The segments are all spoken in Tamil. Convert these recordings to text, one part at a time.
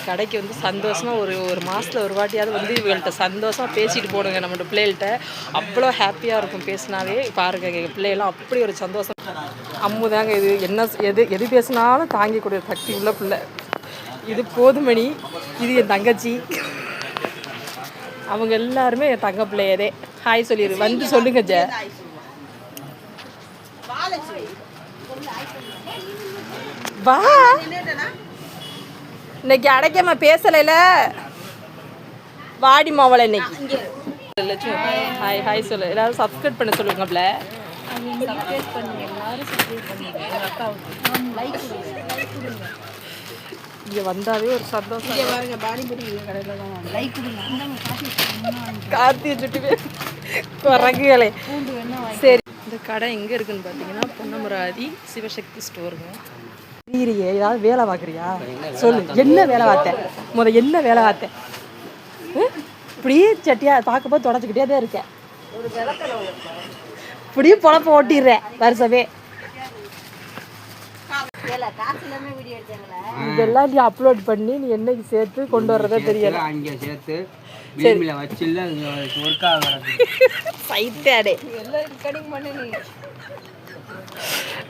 கடைக்கு வந்து சந்தோஷமாக ஒரு மாதத்தில் ஒரு வாட்டியாவது வந்து இவங்கள்ட்ட சந்தோஷமாக பேசிட்டு போடுங்க. நம்மளோட பிள்ளைகள்கிட்ட அவ்வளோ ஹாப்பியாக இருக்கும் பேசினாவே. பாருங்க பிள்ளைகள்லாம் அப்படி ஒரு சந்தோஷம். அம்முதாங்க இது. என்ன எது பேசினாலும் தாங்கிக்கூடிய சக்தி உள்ள பிள்ளை. இது போதுமணி, இது என் தங்கச்சி. அவங்க எல்லாருமே என் தங்க பிள்ளையதே. ஹாய் சொல்லிடு, வந்து சொல்லுங்க ஜே. வா, இன்னைக்கு அடைக்காம பேசலைல, வாடி மாவளை இன்னைக்கு. ஹாய் ஹாய் சொல்லு, எல்லாரும் சப்ஸ்கிரைப் பண்ண சொல்லுங்க பிள்ளை. இங்கே வந்தாவே ஒரு சந்தோஷம். கார்த்திகை சுட்டுவே குரங்குகளே. சரி, இந்த கடை எங்கே இருக்குன்னு பார்த்தீங்கன்னா பொன்னமராதி சிவசக்தி ஸ்டோருங்க. தெரியலையே, ஏதாவது வேலை பார்க்குறியா சொல்லு. என்ன வேலை பார்த்தேன் என்ன வேலை பார்த்தேன்? இப்படியே சட்டியா பார்க்கும்போது தொடச்சிக்கிட்டே தான் இருக்கேன். இப்படியே பொழப்ப ஓட்டிடுறேன் வருஷமே. இதெல்லாம் நீ அப்லோட் பண்ணி நீ என்னைக்கு சேர்த்து கொண்டு வர்றதே தெரியல. அங்கே சேர்த்து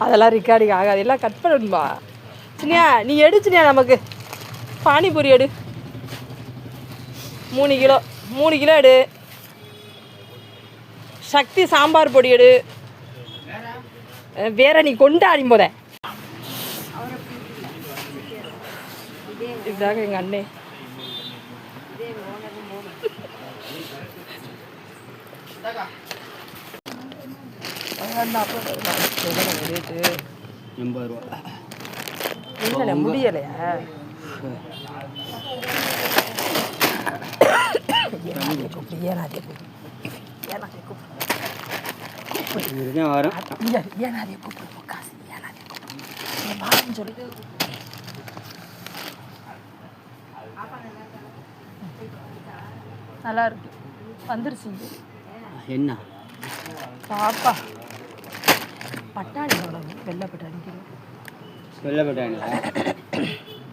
அதெல்லாம் ரெக்கார்டிங் ஆகாது, எல்லாம் கட் பண்ணணும்பா. சின்னியா நீ எடுச்சுனியா, நமக்கு பானிபூரி எடு 3 கிலோ எடு. சக்தி சாம்பார் பொடி எடு. வேற நீ கொண்டாடி போத. இதாங்க எங்கள் அண்ணே. ரேட்டு 80 ரூபா. இல்லை முடியலையா? நல்லா இருக்கு, வந்துருச்சு. என்ன பாப்பா பட்டாணி வெள்ளை பட்டாணி கிலோ. வெள்ளை பட்டாணி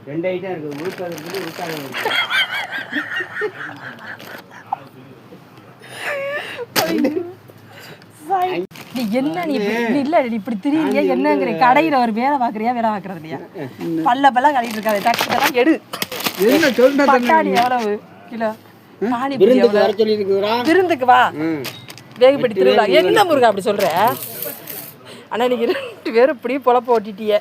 2 ஐட்டம் இருக்குது, உருக்காது இருக்குது, உருக்காது இருக்குது. நீ என்ன நீ இல்லை இப்படி திரியா என்னங்கிற கடையில் ஒரு வேலை பார்க்குறியா வேலை பார்க்குறது இல்லையா? பல்ல கழிட்டு இருக்காது, டக்குலாம் எடு. பட்டாணி எவ்வளவு கிலோ? விருந்துக்கு வா, வேகப்பட்டி திருவிழா. என்ன முருகா அப்படி சொல்ற? ஆனா நீங்க 2 பேரும் இப்படி பொழப்ப ஓட்டிட்டிய.